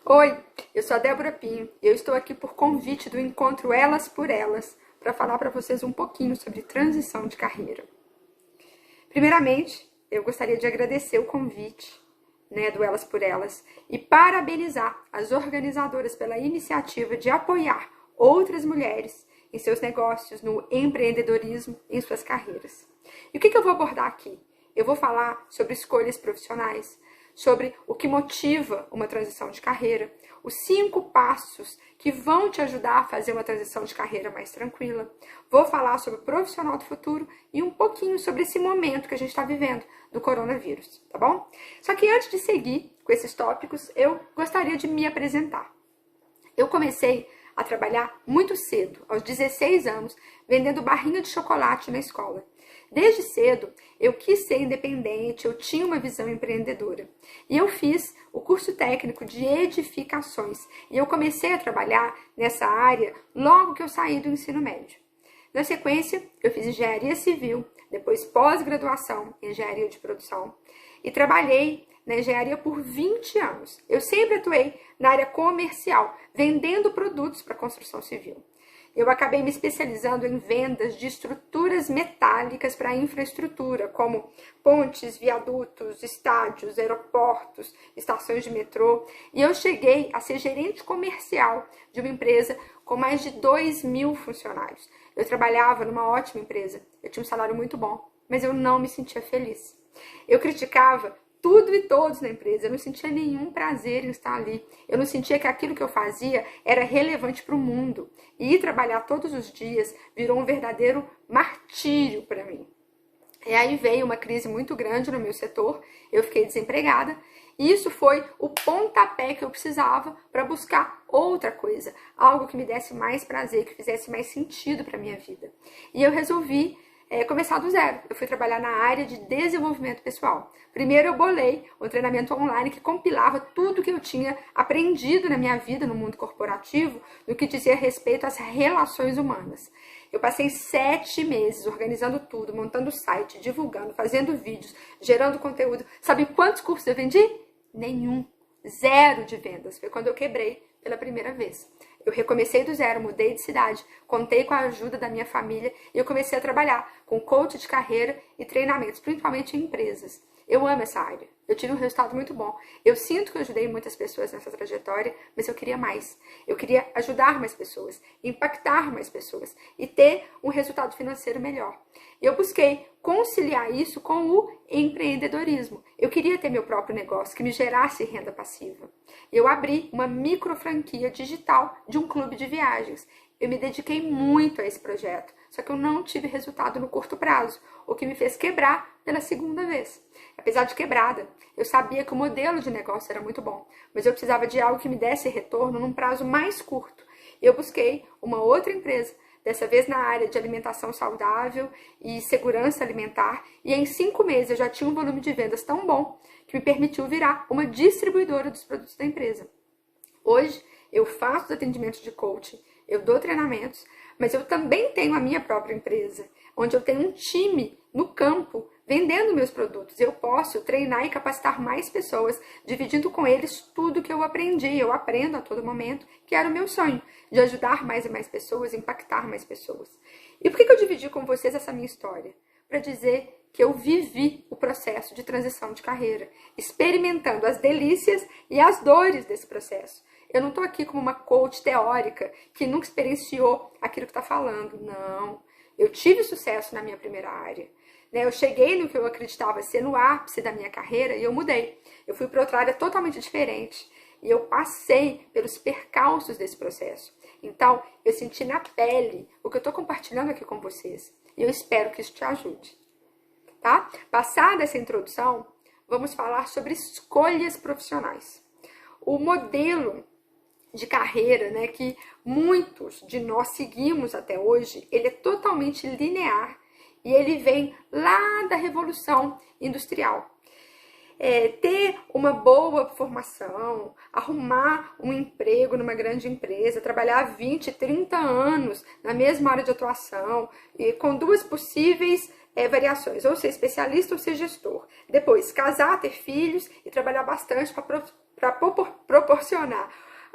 Oi, eu sou a Débora Pinho e eu estou aqui por convite do encontro Elas por Elas para falar para vocês um pouquinho sobre transição de carreira. Primeiramente, eu gostaria de agradecer o convite, do Elas por Elas e parabenizar as organizadoras pela iniciativa de apoiar outras mulheres em seus negócios, no empreendedorismo, em suas carreiras. E o que eu vou abordar aqui? Eu vou falar sobre escolhas profissionais, sobre o que motiva uma transição de carreira, os 5 passos que vão te ajudar a fazer uma transição de carreira mais tranquila. Vou falar sobre o profissional do futuro e um pouquinho sobre esse momento que a gente está vivendo do coronavírus, tá bom? Só que antes de seguir com esses tópicos, eu gostaria de me apresentar. Eu comecei a trabalhar muito cedo, aos 16 anos, vendendo barrinha de chocolate na escola. Desde cedo, eu quis ser independente, eu tinha uma visão empreendedora. E eu fiz o curso técnico de edificações. E eu comecei a trabalhar nessa área logo que eu saí do ensino médio. Na sequência, eu fiz engenharia civil, depois pós-graduação em engenharia de produção. E trabalhei na engenharia por 20 anos. Eu sempre atuei na área comercial, vendendo produtos para a construção civil. Eu acabei me especializando em vendas de estruturas metálicas para a infraestrutura, como pontes, viadutos, estádios, aeroportos, estações de metrô. E eu cheguei a ser gerente comercial de uma empresa com mais de 2.000 funcionários. Eu trabalhava numa ótima empresa, eu tinha um salário muito bom, mas eu não me sentia feliz. Eu criticava tudo e todos na empresa, eu não sentia nenhum prazer em estar ali. Eu não sentia que aquilo que eu fazia era relevante para o mundo. E ir trabalhar todos os dias virou um verdadeiro martírio para mim. E aí veio uma crise muito grande no meu setor, eu fiquei desempregada, e isso foi o pontapé que eu precisava para buscar outra coisa, algo que me desse mais prazer, que fizesse mais sentido para a minha vida. E eu resolvi começar do zero. Eu fui trabalhar na área de desenvolvimento pessoal. Primeiro eu bolei um treinamento online que compilava tudo que eu tinha aprendido na minha vida no mundo corporativo, no que dizia respeito às relações humanas. Eu passei 7 meses organizando tudo, montando o site, divulgando, fazendo vídeos, gerando conteúdo. Sabe quantos cursos eu vendi? Nenhum. 0 de vendas. Foi quando eu quebrei pela primeira vez. Eu recomecei do zero, mudei de cidade, contei com a ajuda da minha família e eu comecei a trabalhar com coach de carreira e treinamentos, principalmente em empresas. Eu amo essa área. Eu tive um resultado muito bom. Eu sinto que eu ajudei muitas pessoas nessa trajetória, mas eu queria mais. Eu queria ajudar mais pessoas, impactar mais pessoas e ter um resultado financeiro melhor. Eu busquei conciliar isso com o empreendedorismo. Eu queria ter meu próprio negócio que me gerasse renda passiva. Eu abri uma micro franquia digital de um clube de viagens. Eu me dediquei muito a esse projeto, só que eu não tive resultado no curto prazo, o que me fez quebrar pela segunda vez. Apesar de quebrada, eu sabia que o modelo de negócio era muito bom, mas eu precisava de algo que me desse retorno num prazo mais curto. Eu busquei uma outra empresa, dessa vez na área de alimentação saudável e segurança alimentar, e em 5 meses eu já tinha um volume de vendas tão bom que me permitiu virar uma distribuidora dos produtos da empresa. Hoje, eu faço os atendimentos de coaching, eu dou treinamentos, mas eu também tenho a minha própria empresa, onde eu tenho um time no campo vendendo meus produtos. Eu posso treinar e capacitar mais pessoas, dividindo com eles tudo que eu aprendi. Eu aprendo a todo momento, que era o meu sonho, de ajudar mais e mais pessoas, impactar mais pessoas. E por que eu dividi com vocês essa minha história? Para dizer que eu vivi o processo de transição de carreira, experimentando as delícias e as dores desse processo. Eu não estou aqui como uma coach teórica que nunca experienciou aquilo que está falando. Não. Eu tive sucesso na minha primeira área. Eu cheguei no que eu acreditava ser no ápice da minha carreira e eu mudei. Eu fui para outra área totalmente diferente. E eu passei pelos percalços desse processo. Então, eu senti na pele o que eu estou compartilhando aqui com vocês. E eu espero que isso te ajude. Tá? Passada essa introdução, vamos falar sobre escolhas profissionais. O modelo de carreira, que muitos de nós seguimos até hoje, ele é totalmente linear e ele vem lá da Revolução Industrial. Ter uma boa formação, arrumar um emprego numa grande empresa, trabalhar 20, 30 anos na mesma área de atuação, e com 2 possíveis variações, ou ser especialista ou ser gestor. Depois, casar, ter filhos e trabalhar bastante para para proporcionar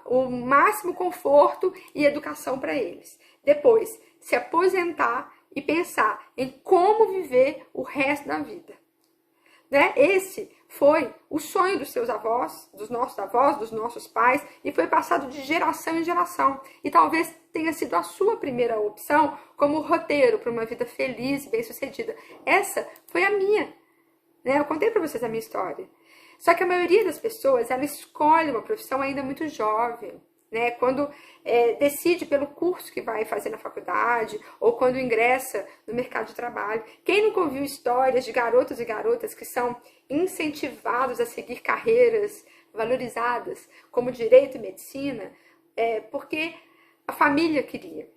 o máximo conforto e educação para eles. Depois, se aposentar e pensar em como viver o resto da vida. Né? Esse foi o sonho dos seus avós, dos nossos pais, e foi passado de geração em geração. E talvez tenha sido a sua primeira opção como roteiro para uma vida feliz e bem-sucedida. Essa foi a minha. Né? Eu contei para vocês a minha história. Só que a maioria das pessoas, ela escolhe uma profissão ainda muito jovem. Né? Quando decide pelo curso que vai fazer na faculdade ou quando ingressa no mercado de trabalho. Quem nunca ouviu histórias de garotos e garotas que são incentivados a seguir carreiras valorizadas, como direito e medicina, porque a família queria.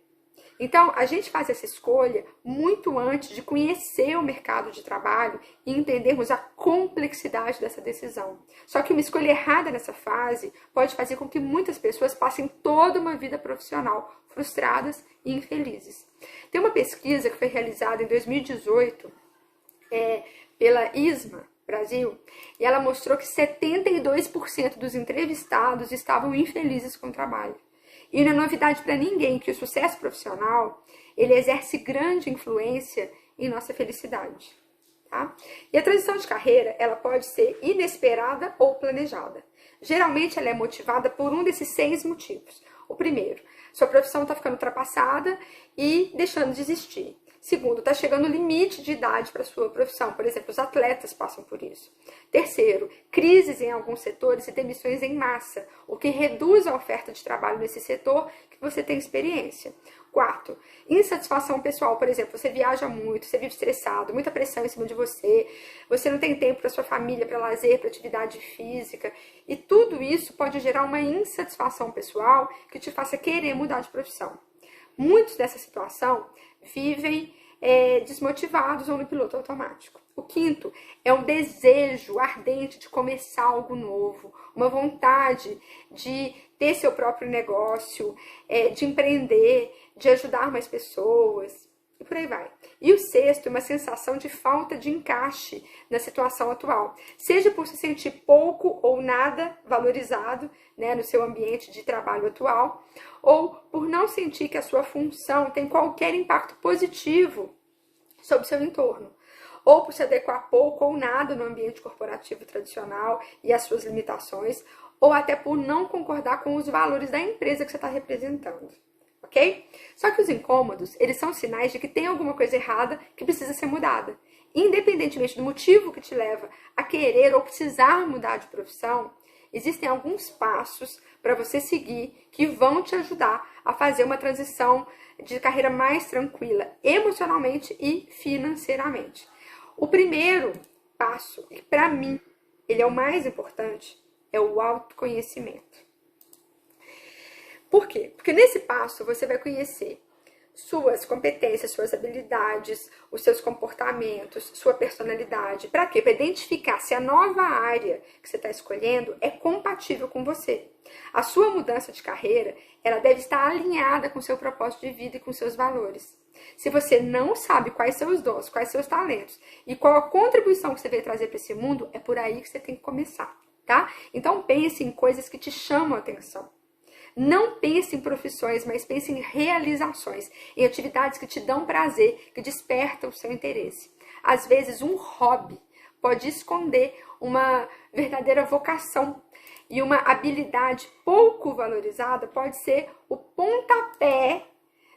Então, a gente faz essa escolha muito antes de conhecer o mercado de trabalho e entendermos a complexidade dessa decisão. Só que uma escolha errada nessa fase pode fazer com que muitas pessoas passem toda uma vida profissional frustradas e infelizes. Tem uma pesquisa que foi realizada em 2018 pela ISMA Brasil, e ela mostrou que 72% dos entrevistados estavam infelizes com o trabalho. E não é novidade para ninguém que o sucesso profissional, ele exerce grande influência em nossa felicidade. Tá? E a transição de carreira, ela pode ser inesperada ou planejada. Geralmente ela é motivada por um desses 6 motivos. O primeiro, sua profissão está ficando ultrapassada e deixando de existir. Segundo, está chegando o limite de idade para a sua profissão. Por exemplo, os atletas passam por isso. Terceiro, crises em alguns setores e demissões em massa, o que reduz a oferta de trabalho nesse setor que você tem experiência. Quarto, insatisfação pessoal. Por exemplo, você viaja muito, você vive estressado, muita pressão em cima de você, você não tem tempo para sua família, para lazer, para atividade física. E tudo isso pode gerar uma insatisfação pessoal que te faça querer mudar de profissão. Muitos dessa situação vivem desmotivados ou no piloto automático. O quinto é um desejo ardente de começar algo novo, uma vontade de ter seu próprio negócio, de empreender, de ajudar mais pessoas, e por aí vai. E o sexto é uma sensação de falta de encaixe na situação atual, seja por se sentir pouco ou nada valorizado, né, no seu ambiente de trabalho atual, ou por não sentir que a sua função tem qualquer impacto positivo sobre o seu entorno, ou por se adequar pouco ou nada no ambiente corporativo tradicional e as suas limitações, ou até por não concordar com os valores da empresa que você está representando. Ok? Só que os incômodos, eles são sinais de que tem alguma coisa errada que precisa ser mudada. Independentemente do motivo que te leva a querer ou precisar mudar de profissão, existem alguns passos para você seguir que vão te ajudar a fazer uma transição de carreira mais tranquila, emocionalmente e financeiramente. O primeiro passo, e para mim, ele é o mais importante, é o autoconhecimento. Por quê? Porque nesse passo você vai conhecer suas competências, suas habilidades, os seus comportamentos, sua personalidade. Para quê? Para identificar se a nova área que você está escolhendo é compatível com você. A sua mudança de carreira, ela deve estar alinhada com o seu propósito de vida e com seus valores. Se você não sabe quais são os dons, quais são os talentos e qual a contribuição que você veio trazer para esse mundo, é por aí que você tem que começar, tá? Então pense em coisas que te chamam a atenção. Não pense em profissões, mas pense em realizações, em atividades que te dão prazer, que despertam o seu interesse. Às vezes, um hobby pode esconder uma verdadeira vocação e uma habilidade pouco valorizada pode ser o pontapé,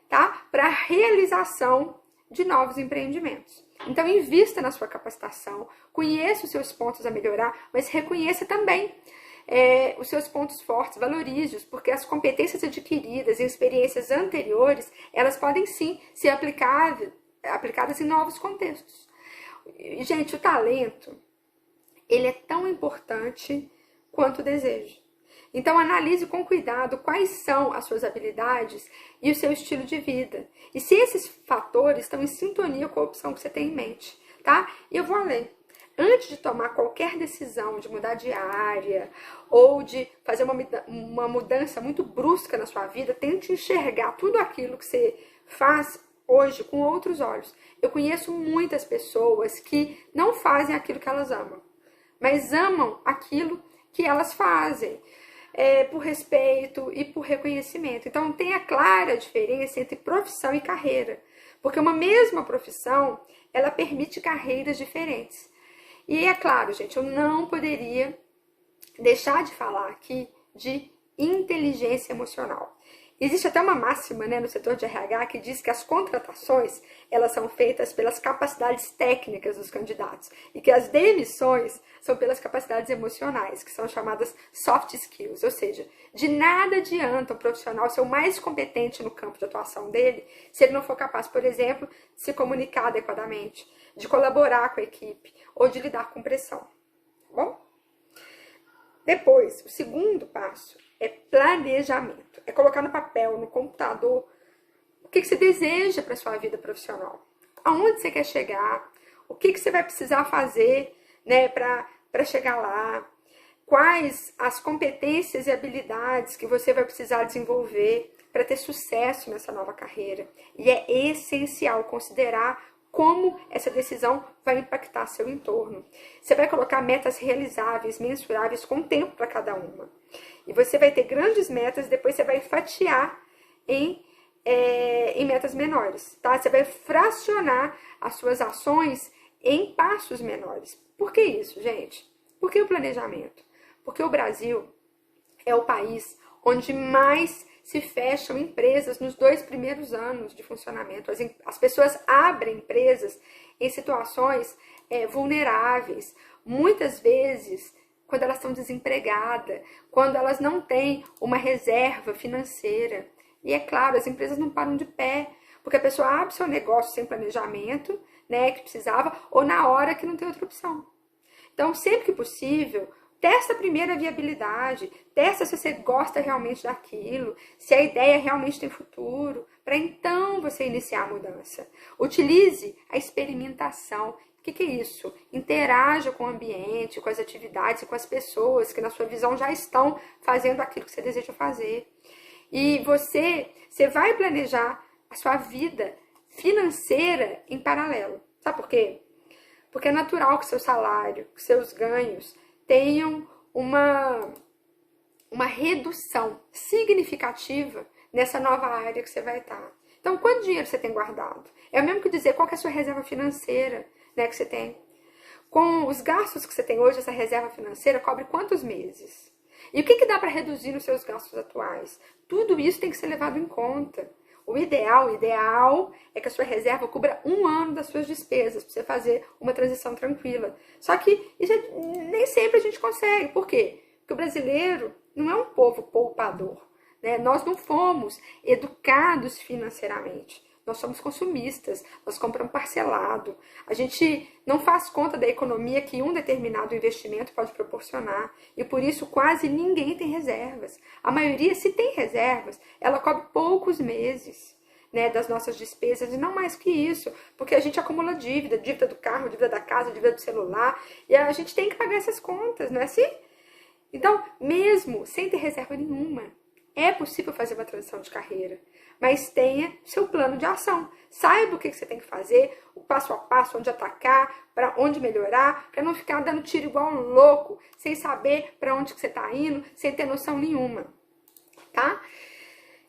tá, para a realização de novos empreendimentos. Então, invista na sua capacitação, conheça os seus pontos a melhorar, mas reconheça também os seus pontos fortes, valorize-os, porque as competências adquiridas em experiências anteriores, elas podem sim ser aplicadas em novos contextos. E, gente, o talento, ele é tão importante quanto o desejo. Então, analise com cuidado quais são as suas habilidades e o seu estilo de vida. E se esses fatores estão em sintonia com a opção que você tem em mente, tá? E eu vou além. Antes de tomar qualquer decisão de mudar de área ou de fazer uma mudança muito brusca na sua vida, tente enxergar tudo aquilo que você faz hoje com outros olhos. Eu conheço muitas pessoas que não fazem aquilo que elas amam, mas amam aquilo que elas fazem, por respeito e por reconhecimento. Então, tem a clara diferença entre profissão e carreira, porque uma mesma profissão, ela permite carreiras diferentes. E é claro, gente, eu não poderia deixar de falar aqui de inteligência emocional. Existe até uma máxima, né, no setor de RH que diz que as contratações, elas são feitas pelas capacidades técnicas dos candidatos e que as demissões são pelas capacidades emocionais, que são chamadas soft skills, ou seja, de nada adianta o profissional ser o mais competente no campo de atuação dele se ele não for capaz, por exemplo, de se comunicar adequadamente, de colaborar com a equipe ou de lidar com pressão, tá bom? Depois, o segundo passo é planejamento. É colocar no papel, no computador, o que você deseja para a sua vida profissional. Aonde você quer chegar, o que você vai precisar fazer, né, para chegar lá. Quais as competências e habilidades que você vai precisar desenvolver para ter sucesso nessa nova carreira. E é essencial considerar como essa decisão vai impactar seu entorno. Você vai colocar metas realizáveis, mensuráveis, com tempo para cada uma. E você vai ter grandes metas, depois você vai fatiar em metas menores, tá? Você vai fracionar as suas ações em passos menores. Por que isso, gente? Por que o planejamento? Porque o Brasil é o país onde mais se fecham empresas nos 2 primeiros anos de funcionamento. As pessoas abrem empresas em situações vulneráveis, muitas vezes quando elas estão desempregadas, quando elas não têm uma reserva financeira. E é claro, as empresas não param de pé, porque a pessoa abre seu negócio sem planejamento, né, que precisava, ou na hora que não tem outra opção. Então, sempre que possível, testa primeiro a viabilidade, testa se você gosta realmente daquilo, se a ideia realmente tem futuro, para então você iniciar a mudança. Utilize a experimentação. O que é isso? Interaja com o ambiente, com as atividades e com as pessoas que na sua visão já estão fazendo aquilo que você deseja fazer. E você vai planejar a sua vida financeira em paralelo. Sabe por quê? Porque é natural que seu salário, que seus ganhos tenham uma redução significativa nessa nova área que você vai estar. Então, quanto dinheiro você tem guardado? É o mesmo que dizer qual que é a sua reserva financeira, né, que você tem. Com os gastos que você tem hoje, essa reserva financeira cobre quantos meses? E o que dá para reduzir nos seus gastos atuais? Tudo isso tem que ser levado em conta. O ideal é que a sua reserva cubra 1 ano das suas despesas, para você fazer uma transição tranquila. Só que isso nem sempre a gente consegue. Por quê? Porque o brasileiro não é um povo poupador, né? Nós não fomos educados financeiramente. Nós somos consumistas, nós compramos parcelado. A gente não faz conta da economia que um determinado investimento pode proporcionar. E por isso quase ninguém tem reservas. A maioria, se tem reservas, ela cobre poucos meses, né, das nossas despesas, e não mais que isso. Porque a gente acumula dívida do carro, dívida da casa, dívida do celular. E a gente tem que pagar essas contas, não é assim? Então, mesmo sem ter reserva nenhuma, é possível fazer uma transição de carreira, mas tenha seu plano de ação. Saiba o que você tem que fazer, o passo a passo, onde atacar, para onde melhorar, para não ficar dando tiro igual um louco, sem saber para onde que você está indo, sem ter noção nenhuma, tá?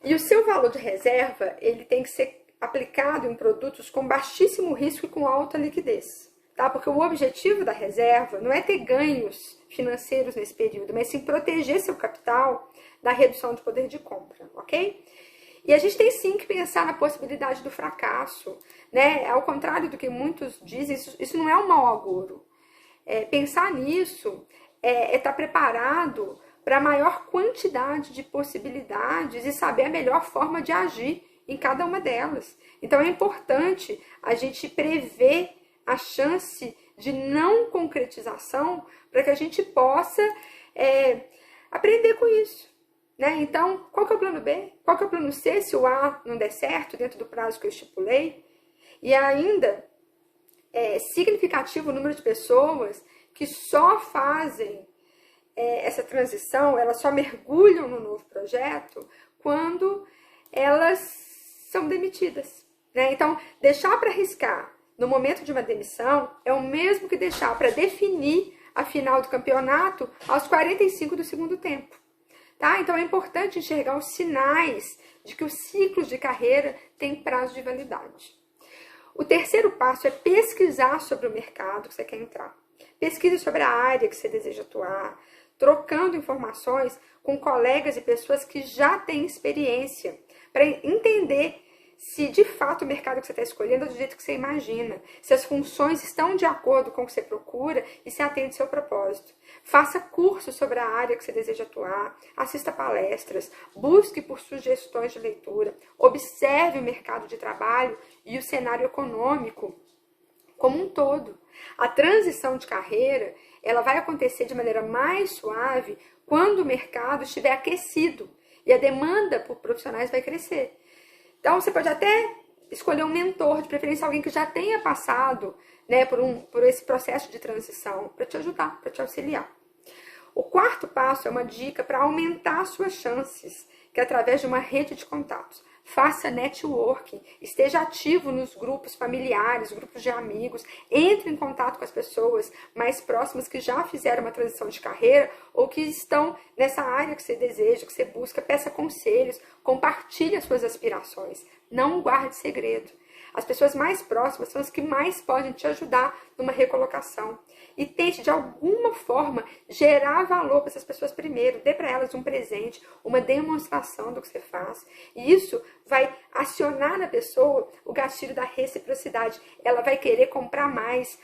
E o seu valor de reserva, ele tem que ser aplicado em produtos com baixíssimo risco e com alta liquidez, tá? Porque o objetivo da reserva não é ter ganhos financeiros nesse período, mas sim proteger seu capital da redução de poder de compra, ok? E a gente tem sim que pensar na possibilidade do fracasso, né? Ao contrário do que muitos dizem, isso não é um mau agouro. Pensar nisso é estar preparado para a maior quantidade de possibilidades e saber a melhor forma de agir em cada uma delas. Então é importante a gente prever a chance de não concretização para que a gente possa aprender com isso. Né? Então, qual que é o plano B? Qual que é o plano C se o A não der certo dentro do prazo que eu estipulei? E ainda, significativo o número de pessoas que só fazem essa transição, elas só mergulham no novo projeto quando elas são demitidas. Né? Então, deixar para arriscar no momento de uma demissão é o mesmo que deixar para definir a final do campeonato aos 45 do segundo tempo. Tá? Então é importante enxergar os sinais de que os ciclos de carreira têm prazo de validade. O terceiro passo é pesquisar sobre o mercado que você quer entrar. Pesquise sobre a área que você deseja atuar, trocando informações com colegas e pessoas que já têm experiência, para entender se de fato o mercado que você está escolhendo é do jeito que você imagina, se as funções estão de acordo com o que você procura e se atende ao seu propósito. Faça cursos sobre a área que você deseja atuar, assista palestras, busque por sugestões de leitura, observe o mercado de trabalho e o cenário econômico como um todo. A transição de carreira, ela vai acontecer de maneira mais suave quando o mercado estiver aquecido e a demanda por profissionais vai crescer. Então, você pode até escolher um mentor, de preferência alguém que já tenha passado, né, por esse processo de transição, para te ajudar, para te auxiliar. O quarto passo é uma dica para aumentar suas chances, que é através de uma rede de contatos. Faça networking, esteja ativo nos grupos familiares, grupos de amigos, entre em contato com as pessoas mais próximas que já fizeram uma transição de carreira ou que estão nessa área que você deseja, que você busca, peça conselhos, compartilhe as suas aspirações, não guarde segredo. As pessoas mais próximas são as que mais podem te ajudar numa recolocação. E tente, de alguma forma, gerar valor para essas pessoas primeiro. Dê para elas um presente, uma demonstração do que você faz. E isso vai acionar na pessoa o gatilho da reciprocidade. Ela vai querer comprar mais,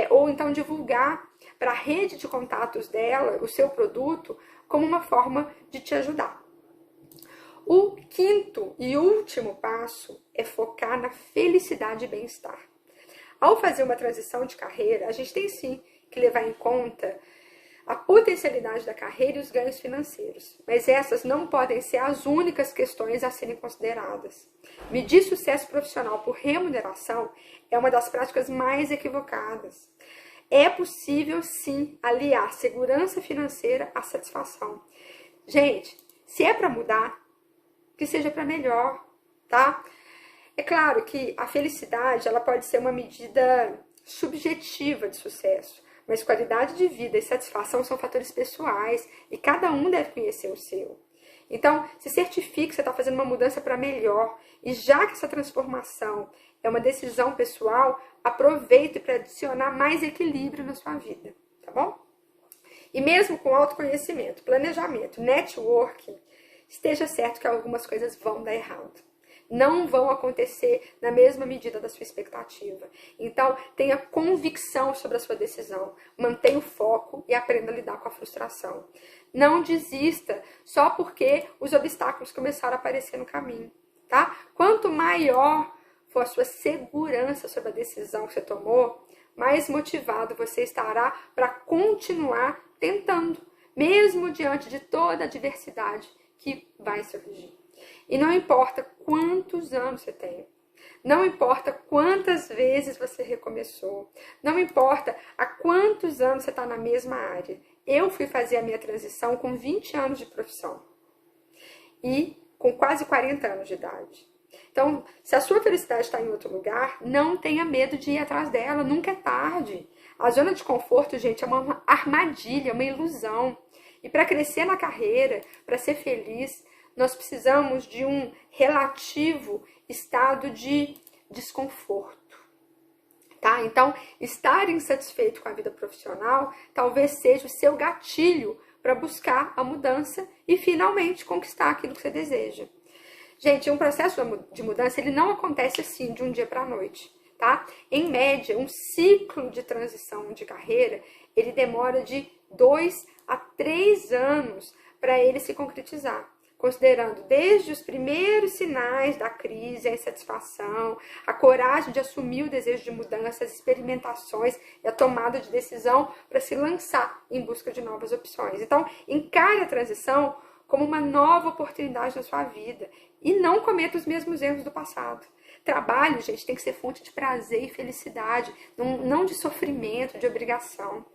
ou então divulgar para a rede de contatos dela o seu produto como uma forma de te ajudar. O quinto e último passo é focar na felicidade e bem-estar. Ao fazer uma transição de carreira, a gente tem sim que levar em conta a potencialidade da carreira e os ganhos financeiros, mas essas não podem ser as únicas questões a serem consideradas. Medir sucesso profissional por remuneração é uma das práticas mais equivocadas. É possível sim aliar segurança financeira à satisfação. Gente, se é para mudar, que seja para melhor, tá? É claro que a felicidade, ela pode ser uma medida subjetiva de sucesso, mas qualidade de vida e satisfação são fatores pessoais e cada um deve conhecer o seu. Então, se certifique que você está fazendo uma mudança para melhor e já que essa transformação é uma decisão pessoal, aproveite para adicionar mais equilíbrio na sua vida, tá bom? E mesmo com autoconhecimento, planejamento, networking, esteja certo que algumas coisas vão dar errado. Não vão acontecer na mesma medida da sua expectativa. Então, tenha convicção sobre a sua decisão. Mantenha o foco e aprenda a lidar com a frustração. Não desista só porque os obstáculos começaram a aparecer no caminho, tá? Quanto maior for a sua segurança sobre a decisão que você tomou, mais motivado você estará para continuar tentando, mesmo diante de toda a adversidade que vai surgir. E não importa quantos anos você tem, não importa quantas vezes você recomeçou, não importa há quantos anos você está na mesma área. Eu fui fazer a minha transição com 20 anos de profissão e com quase 40 anos de idade. Então, se a sua felicidade está em outro lugar, não tenha medo de ir atrás dela, nunca é tarde. A zona de conforto, gente, é uma armadilha, uma ilusão. E para crescer na carreira, para ser feliz, nós precisamos de um relativo estado de desconforto, tá? Então, estar insatisfeito com a vida profissional talvez seja o seu gatilho para buscar a mudança e finalmente conquistar aquilo que você deseja. Gente, um processo de mudança, ele não acontece assim de um dia para a noite, tá? Em média, um ciclo de transição de carreira, ele demora de 2 a 3 anos para ele se concretizar, considerando desde os primeiros sinais da crise, a insatisfação, a coragem de assumir o desejo de mudança, as experimentações e a tomada de decisão para se lançar em busca de novas opções. Então, encare a transição como uma nova oportunidade na sua vida e não cometa os mesmos erros do passado. Trabalho, gente, tem que ser fonte de prazer e felicidade, não de sofrimento, de obrigação.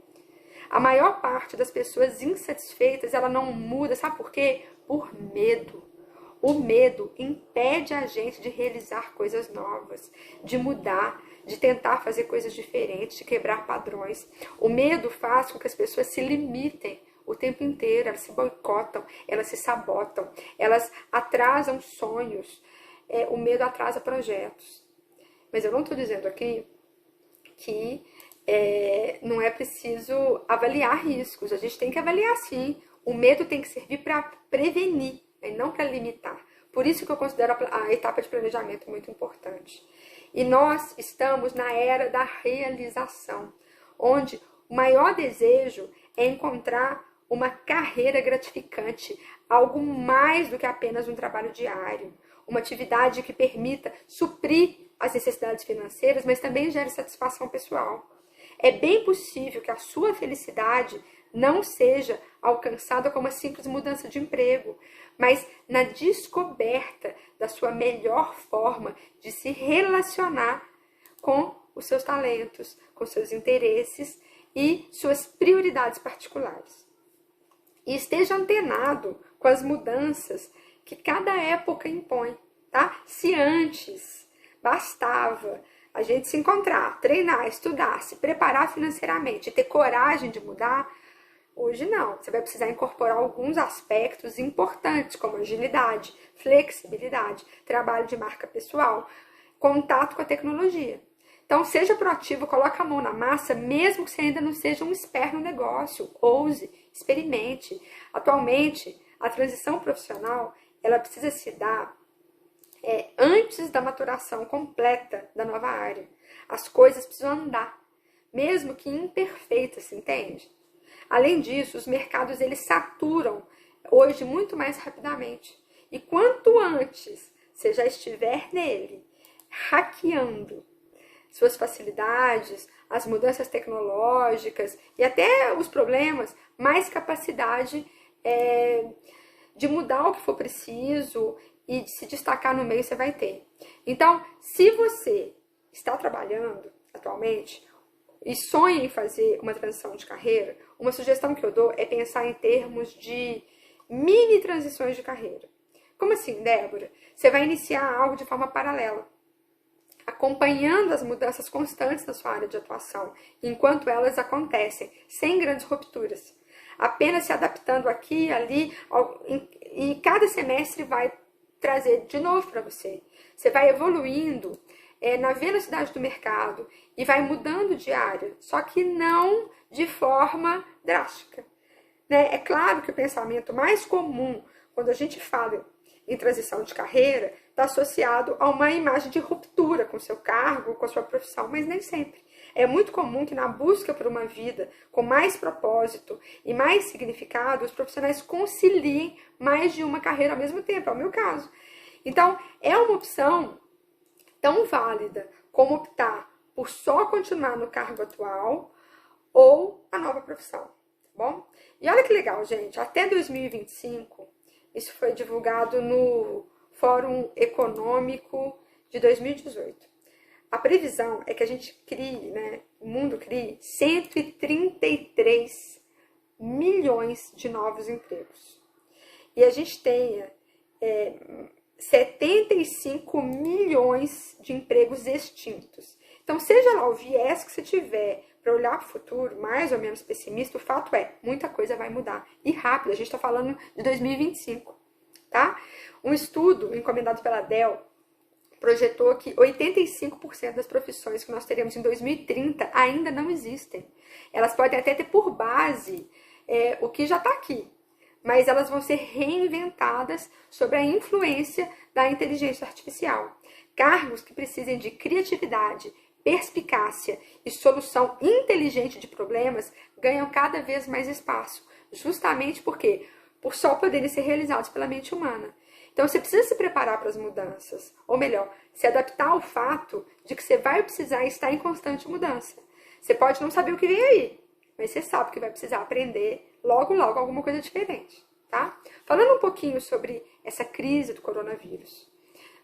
A maior parte das pessoas insatisfeitas, ela não muda, sabe por quê? Por medo. O medo impede a gente de realizar coisas novas, de mudar, de tentar fazer coisas diferentes, de quebrar padrões. O medo faz com que as pessoas se limitem o tempo inteiro, elas se boicotam, elas se sabotam, elas atrasam sonhos, o medo atrasa projetos. Mas eu não estou dizendo aqui que não é preciso avaliar riscos. A gente tem que avaliar sim. O medo tem que servir para prevenir, e não para limitar. Por isso que eu considero a etapa de planejamento muito importante. E nós estamos na era da realização, onde o maior desejo é encontrar uma carreira gratificante, algo mais do que apenas um trabalho diário, uma atividade que permita suprir as necessidades financeiras, mas também gere satisfação pessoal. É bem possível que a sua felicidade não seja alcançada com uma simples mudança de emprego, mas na descoberta da sua melhor forma de se relacionar com os seus talentos, com seus interesses e suas prioridades particulares. E esteja antenado com as mudanças que cada época impõe, tá? Se antes bastava a gente se encontrar, treinar, estudar, se preparar financeiramente, ter coragem de mudar, hoje não. Você vai precisar incorporar alguns aspectos importantes, como agilidade, flexibilidade, trabalho de marca pessoal, contato com a tecnologia. Então, seja proativo, coloque a mão na massa, mesmo que você ainda não seja um expert no negócio. Ouse, experimente. Atualmente, a transição profissional, ela precisa se dar antes da maturação completa da nova área. As coisas precisam andar, mesmo que imperfeitas, se entende? Além disso, os mercados eles saturam hoje muito mais rapidamente. E quanto antes você já estiver nele, hackeando suas facilidades, as mudanças tecnológicas e até os problemas, mais capacidade de mudar o que for preciso e de se destacar no meio você vai ter. Então, se você está trabalhando atualmente e sonha em fazer uma transição de carreira, uma sugestão que eu dou é pensar em termos de mini transições de carreira. Como assim, Débora? Você vai iniciar algo de forma paralela, acompanhando as mudanças constantes da sua área de atuação, enquanto elas acontecem, sem grandes rupturas. Apenas se adaptando aqui e ali, e cada semestre vai trazer de novo para você. Você vai evoluindo na velocidade do mercado e vai mudando de área, só que não de forma drástica. Né? É claro que o pensamento mais comum, quando a gente fala em transição de carreira, está associado a uma imagem de ruptura com seu cargo, com a sua profissão, mas nem sempre. É muito comum que na busca por uma vida com mais propósito e mais significado, os profissionais conciliem mais de uma carreira ao mesmo tempo, é o meu caso. Então, é uma opção tão válida como optar por só continuar no cargo atual ou a nova profissão, tá bom? E olha que legal, gente, até 2025, isso foi divulgado no Fórum Econômico de 2018. A previsão é que a gente crie, o mundo crie 133 milhões de novos empregos. E a gente tenha 75 milhões de empregos extintos. Então, seja lá o viés que você tiver para olhar para o futuro, mais ou menos pessimista, o fato é, muita coisa vai mudar. E rápido, a gente está falando de 2025, tá? Um estudo encomendado pela Dell projetou que 85% das profissões que nós teremos em 2030 ainda não existem. Elas podem até ter por base o que já está aqui, mas elas vão ser reinventadas sob a influência da inteligência artificial. Cargos que precisem de criatividade, perspicácia e solução inteligente de problemas ganham cada vez mais espaço, justamente porque por só poderem ser realizados pela mente humana. Então, você precisa se preparar para as mudanças, ou melhor, se adaptar ao fato de que você vai precisar estar em constante mudança. Você pode não saber o que vem aí, mas você sabe que vai precisar aprender logo, logo alguma coisa diferente, tá? Falando um pouquinho sobre essa crise do coronavírus.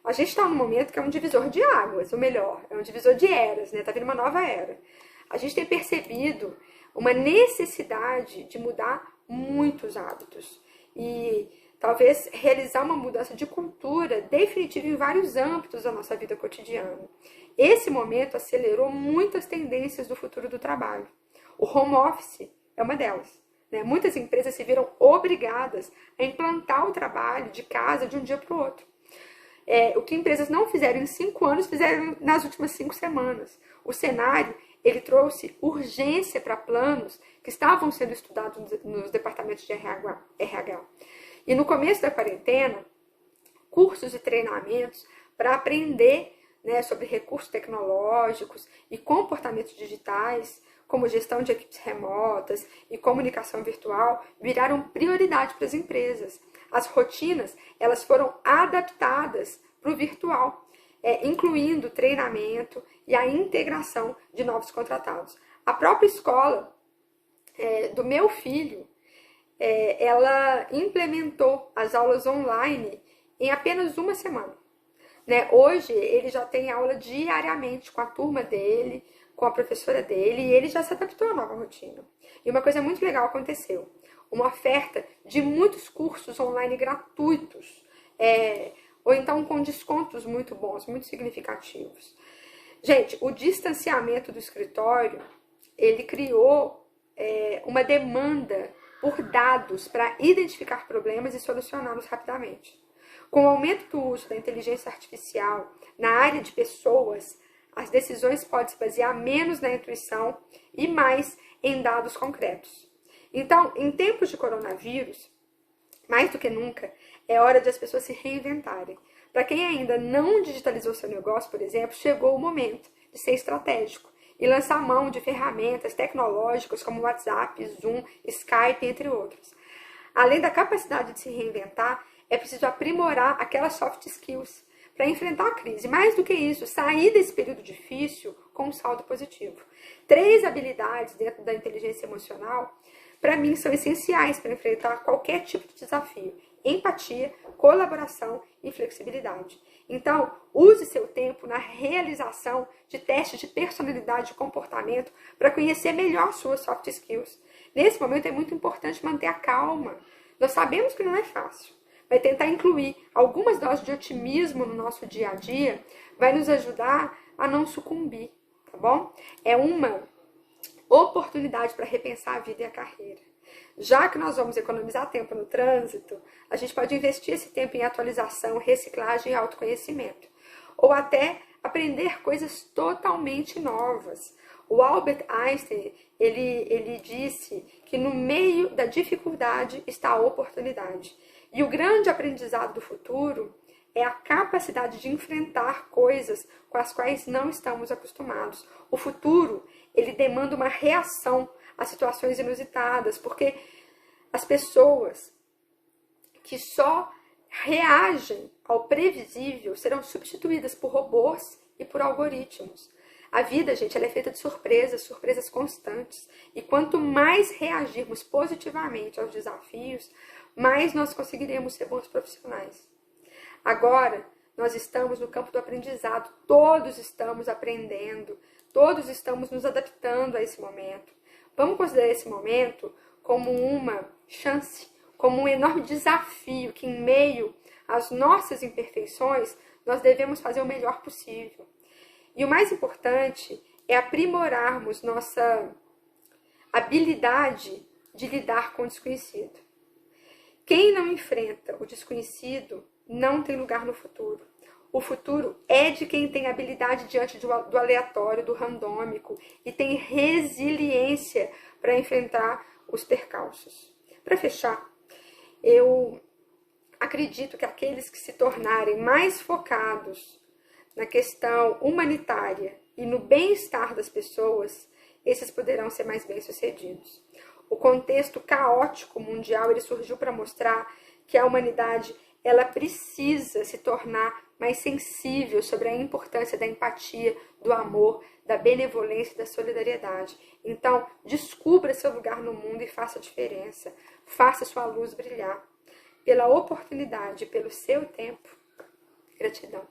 A gente está num momento que é um divisor de águas, ou melhor, é um divisor de eras, né? Tá vindo uma nova era. A gente tem percebido uma necessidade de mudar muitos hábitos. E talvez realizar uma mudança de cultura definitiva em vários âmbitos da nossa vida cotidiana. Esse momento acelerou muitas tendências do futuro do trabalho. O home office é uma delas. Muitas empresas se viram obrigadas a implantar o trabalho de casa de um dia para o outro. O que empresas não fizeram em 5 anos, fizeram nas últimas 5 semanas. O cenário, ele trouxe urgência para planos que estavam sendo estudados nos departamentos de RH. E no começo da quarentena, cursos e treinamentos para aprender sobre recursos tecnológicos e comportamentos digitais, como gestão de equipes remotas e comunicação virtual, viraram prioridade para as empresas. As rotinas, elas foram adaptadas para o virtual, incluindo o treinamento e a integração de novos contratados. A própria escola do meu filho, ela implementou as aulas online em apenas uma semana. Hoje, ele já tem aula diariamente com a turma dele, com a professora dele, e ele já se adaptou à nova rotina. E uma coisa muito legal aconteceu. Uma oferta de muitos cursos online gratuitos, ou então com descontos muito bons, muito significativos. Gente, o distanciamento do escritório, ele criou uma demanda por dados para identificar problemas e solucioná-los rapidamente. Com o aumento do uso da inteligência artificial na área de pessoas, as decisões podem se basear menos na intuição e mais em dados concretos. Então, em tempos de coronavírus, mais do que nunca, é hora de as pessoas se reinventarem. Para quem ainda não digitalizou seu negócio, por exemplo, chegou o momento de ser estratégico e lançar mão de ferramentas tecnológicas como WhatsApp, Zoom, Skype, entre outros. Além da capacidade de se reinventar, é preciso aprimorar aquelas soft skills para enfrentar a crise. Mais do que isso, sair desse período difícil com um saldo positivo. 3 habilidades dentro da inteligência emocional, para mim, são essenciais para enfrentar qualquer tipo de desafio. Empatia, colaboração e flexibilidade. Então, use seu tempo na realização de testes de personalidade e comportamento para conhecer melhor suas soft skills. Nesse momento é muito importante manter a calma. Nós sabemos que não é fácil. Vai tentar incluir algumas doses de otimismo no nosso dia a dia, vai nos ajudar a não sucumbir, tá bom? É uma oportunidade para repensar a vida e a carreira. Já que nós vamos economizar tempo no trânsito, a gente pode investir esse tempo em atualização, reciclagem e autoconhecimento. Ou até aprender coisas totalmente novas. O Albert Einstein, ele disse que no meio da dificuldade está a oportunidade. E o grande aprendizado do futuro é a capacidade de enfrentar coisas com as quais não estamos acostumados. O futuro, ele demanda uma reação a situações inusitadas, porque as pessoas que só reagem ao previsível serão substituídas por robôs e por algoritmos. A vida, gente, ela é feita de surpresas, surpresas constantes. E quanto mais reagirmos positivamente aos desafios, mais nós conseguiremos ser bons profissionais. Agora, nós estamos no campo do aprendizado, todos estamos aprendendo, todos estamos nos adaptando a esse momento. Vamos considerar esse momento como uma chance, como um enorme desafio que, em meio às nossas imperfeições, nós devemos fazer o melhor possível. E o mais importante é aprimorarmos nossa habilidade de lidar com o desconhecido. Quem não enfrenta o desconhecido não tem lugar no futuro. O futuro é de quem tem habilidade diante do aleatório, do randômico e tem resiliência para enfrentar os percalços. Para fechar, eu acredito que aqueles que se tornarem mais focados na questão humanitária e no bem-estar das pessoas, esses poderão ser mais bem-sucedidos. O contexto caótico mundial, ele surgiu para mostrar que a humanidade, ela precisa se tornar mais sensível sobre a importância da empatia, do amor, da benevolência e da solidariedade. Então, descubra seu lugar no mundo e faça a diferença. Faça sua luz brilhar. Pela oportunidade, pelo seu tempo. Gratidão.